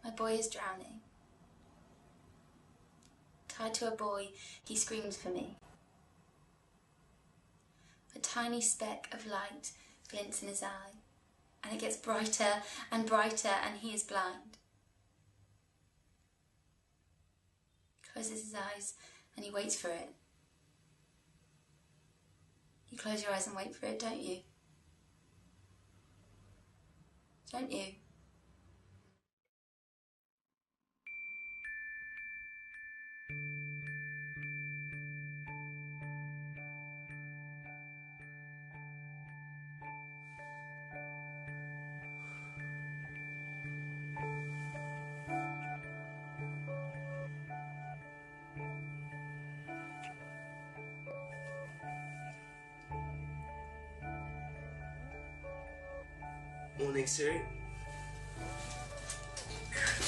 My boy is drowning. Tied to a buoy, he screams for me. A tiny speck of light glints in his eye, and it gets brighter and brighter, and he is blind. He closes his eyes and he waits for it. You close your eyes and wait for it, don't you? Don't you? Morning, Siri. Good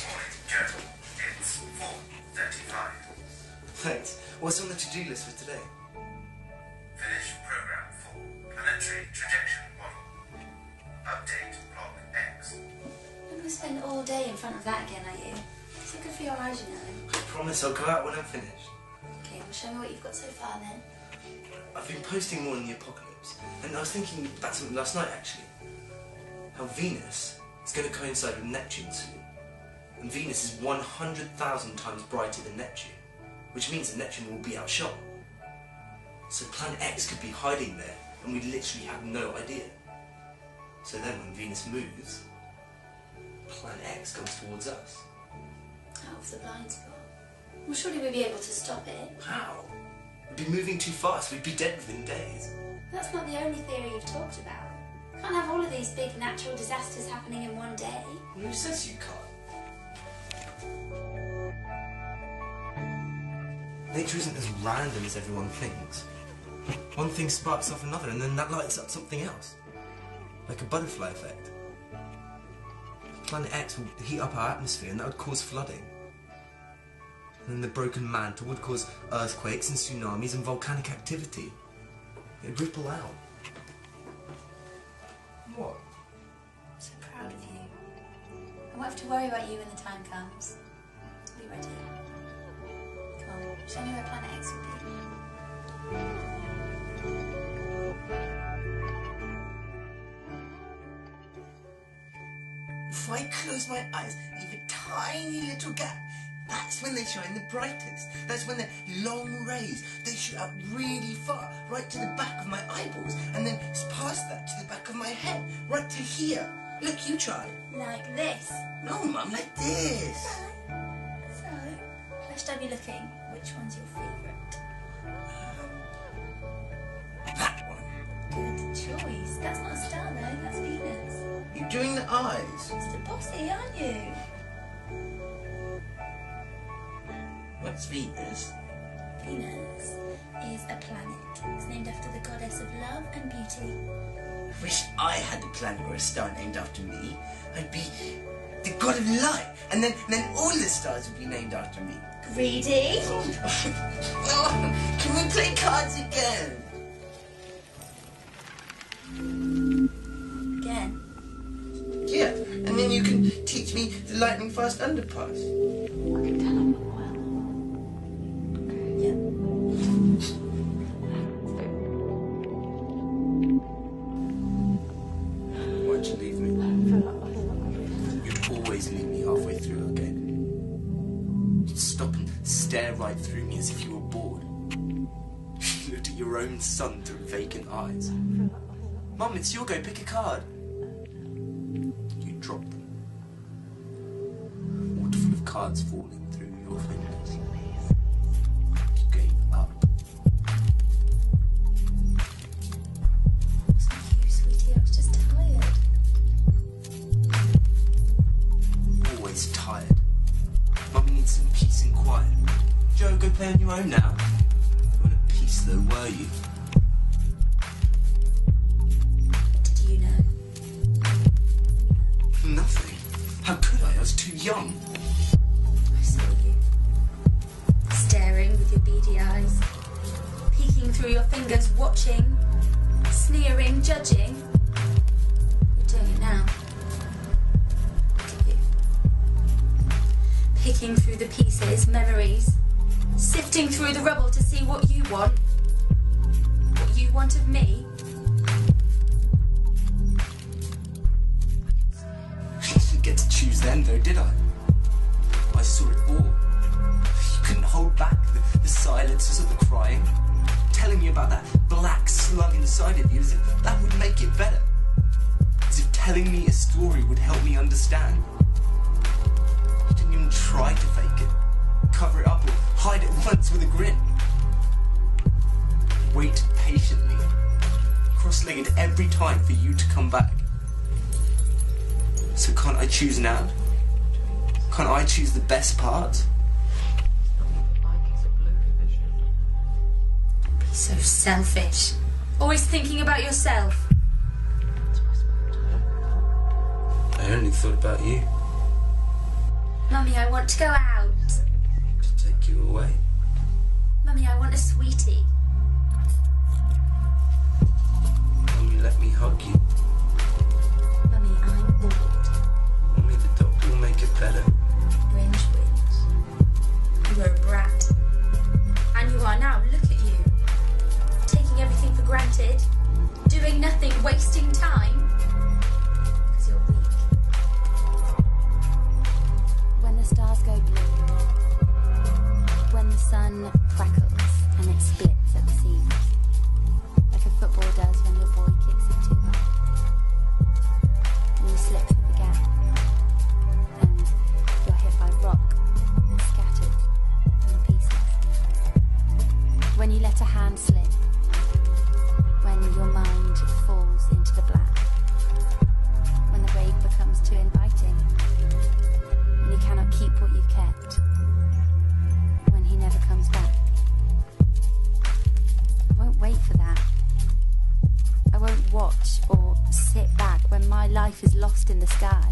morning, Joe. It's 4:35. Thanks. What's on the to-do list for today? Finish program for planetary trajectory model. Update log X. You're going to spend all day in front of that again, are you? It's not good for your eyes, you know. I promise I'll go out when I'm finished. Okay, well, show me what you've got so far then. I've been posting more on the apocalypse, and I was thinking about something last night, actually. How Venus is going to coincide with Neptune soon. And Venus is 100,000 times brighter than Neptune, which means that Neptune will be outshone. So Planet X could be hiding there, and we literally have no idea. So then when Venus moves, Planet X comes towards us. Out of the blind spot. Well, surely we'd be able to stop it. How? We'd be moving too fast, we'd be dead within days. That's not the only theory you've talked about. You can't have all of these big natural disasters happening in one day. Well, who says you can't? Nature isn't as random as everyone thinks. One thing sparks off another, and then that lights up something else. Like a butterfly effect. Planet X will heat up our atmosphere, and that would cause flooding. And then the broken mantle would cause earthquakes and tsunamis and volcanic activity. It'd ripple out. What? I'm so proud of you. I won't have to worry about you when the time comes. Are you ready? Come on, show me where Planet X will be. If I close my eyes, leave a tiny little gap, that's when they shine the brightest. That's when they're long rays. They shoot out really far, right to the back of my eyeballs, and then past that to the back of my head, right to here. Look, you try. Like this? No, Mum, like this. So, where should I be looking? Which one's your favourite? That one. Good choice. That's not a star though, that's Venus. You're doing the eyes. Mr. Bossy, aren't you? What's Venus? Venus is a planet. It's named after the goddess of love and beauty. I wish I had a planet or a star named after me. I'd be the god of light, and then all the stars would be named after me. Greedy? Oh, can we play cards again? Again? Yeah, and then you can teach me the lightning fast underpass. I can tell I'm not well. Yeah. Why'd you leave me? You'd always leave me halfway through, okay? You'd stop and stare right through me as if you were bored. You looked at your own son through vacant eyes. Mum, it's your go, pick a card. You dropped them. Water full of cards falling through your fingers. You gave up. Thank you, sweetie. I was just tired. Always tired. Mummy needs some peace and quiet. Joe, go play on your own now. You weren't at peace though, were you? What did you know? Nothing. How could I? I was too young. I saw you. Staring with your beady eyes. Peeking through your fingers, watching. Sneering, judging. You're doing it now. Look at you. picking through the pieces, memories, sifting through the rubble to see what you want of me. I didn't get to choose then, though, did I? I saw it all. You couldn't hold back the silences of the crying, telling me about that black slug inside of you as if that would make it better. As if telling me a story would help me understand. You didn't even try to fake it, cover it up, or hide it once with a grin. You waited patiently, cross-legged every time for you to come back. So can't I choose now? Can't I choose the best part? Don't be so selfish. Always thinking about yourself. I only thought about you. Mummy, I want to go out. To take you away. Mummy, I want a sweetie. Mummy, let me hug you. Mummy, I'm bored. Mummy, the doctor will make it better. Range wins. You were a brat. And you are now. Look at you. Taking everything for granted. Doing nothing. Wasting time. Because you're weak. When the stars go blue, when the sun crackles and it splits at the seams, like a football does when your boy kicks it too hard, and you slip through the gap, and you're hit by rock and scattered in pieces. When you let a hand slip, when your mind falls into the black, when the rave becomes too inviting, and you cannot keep what you've kept, when he never comes back. I won't wait for that. I won't watch or sit back when my life is lost in the sky.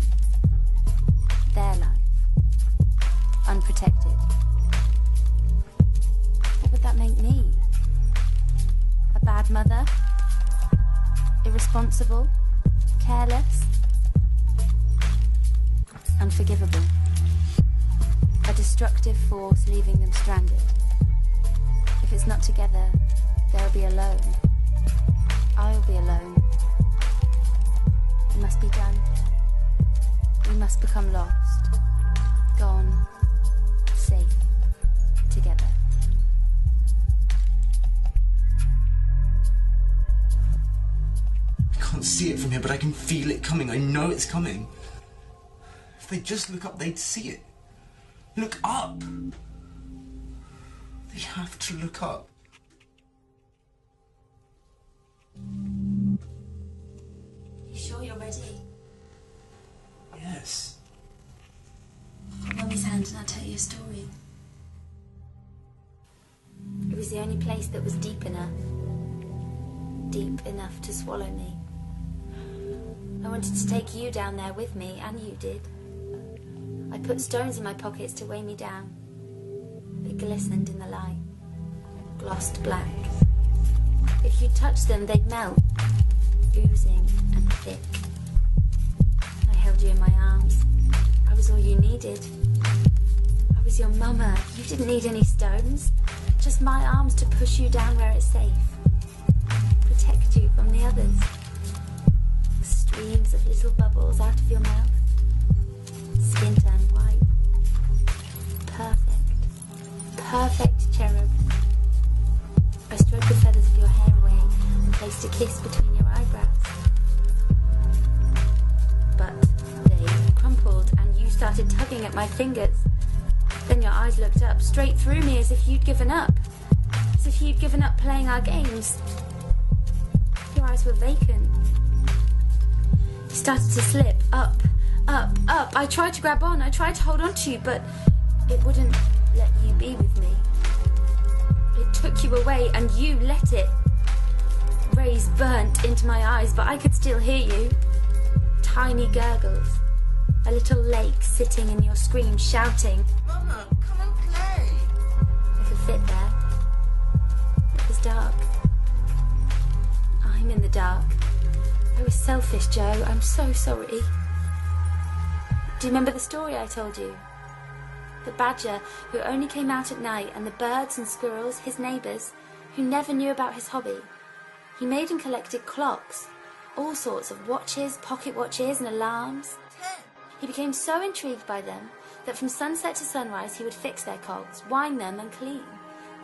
Their life. Unprotected. What would that make me? A bad mother? Irresponsible? Careless? Unforgivable. A destructive force leaving them stranded. If it's not together, they'll be alone. I'll be alone. It must be done. We must become lost. Gone. Safe. Together. I can't see it from here, but I can feel it coming. I know it's coming. If they just look up, they'd see it. Look up! They have to look up. You sure you're ready? Yes. Mummy's hand and I'll tell you a story. It was the only place that was deep enough. Deep enough to swallow me. I wanted to take you down there with me, and you did. I put stones in my pockets to weigh me down. They glistened in the light, glossed black. If you touched them, they'd melt, oozing and thick. I held you in my arms. I was all you needed. I was your mama. You didn't need any stones. Just my arms to push you down where it's safe. Protect you from the others. Streams of little bubbles out of your mouth. Skin turned white. Perfect. Perfect cherub. I stroked the feathers of your hair away and placed a kiss between your eyebrows. But they crumpled and you started tugging at my fingers. Then your eyes looked up, straight through me, as if you'd given up. As if you'd given up playing our games. Your eyes were vacant. You started to slip, up, up, up. I tried to grab on, I tried to hold on to you, but it wouldn't let you be with me. It took you away and you let it. Rays burnt into my eyes, but I could still hear you. Tiny gurgles. A little lake sitting in your scream, shouting. Mama, come and play. I could fit there. It was dark. I'm in the dark. I was selfish, Joe. I'm so sorry. Do you remember the story I told you? The badger, who only came out at night, and the birds and squirrels, his neighbours, who never knew about his hobby. He made and collected clocks, all sorts of watches, pocket watches and alarms. He became so intrigued by them that from sunset to sunrise he would fix their cogs, wind them and clean.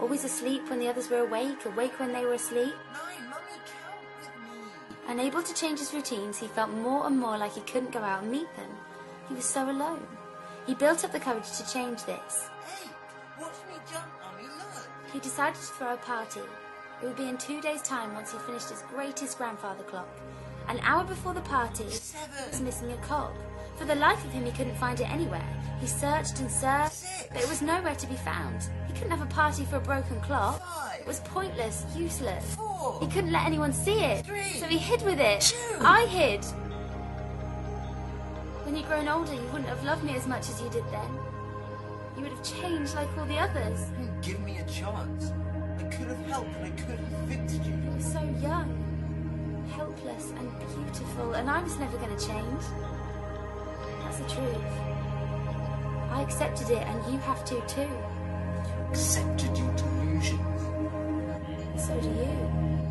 Always asleep when the others were awake, awake when they were asleep. Nine, Mummy, count with me. Unable to change his routines, he felt more and more like he couldn't go out and meet them. He was so alone. He built up the courage to change this. Hey, watch me jump, Mummy, look. He decided to throw a party. It would be in 2 days' time once he finished his greatest grandfather clock. An hour before the party, he 7. was missing a cog. For the life of him, he couldn't find it anywhere. He searched and searched, 6. but it was nowhere to be found. He couldn't have a party for a broken clock. 5. It was pointless, useless. 4. He couldn't let anyone see it, 3. so he hid with it. 2. I hid. When you'd grown older, you wouldn't have loved me as much as you did then. You would have changed like all the others. Give me a chance. I could have helped and I could have fixed you. You were so young, helpless and beautiful, and I was never going to change. That's the truth. I accepted it, and you have to too. Accepted your delusions. So do you.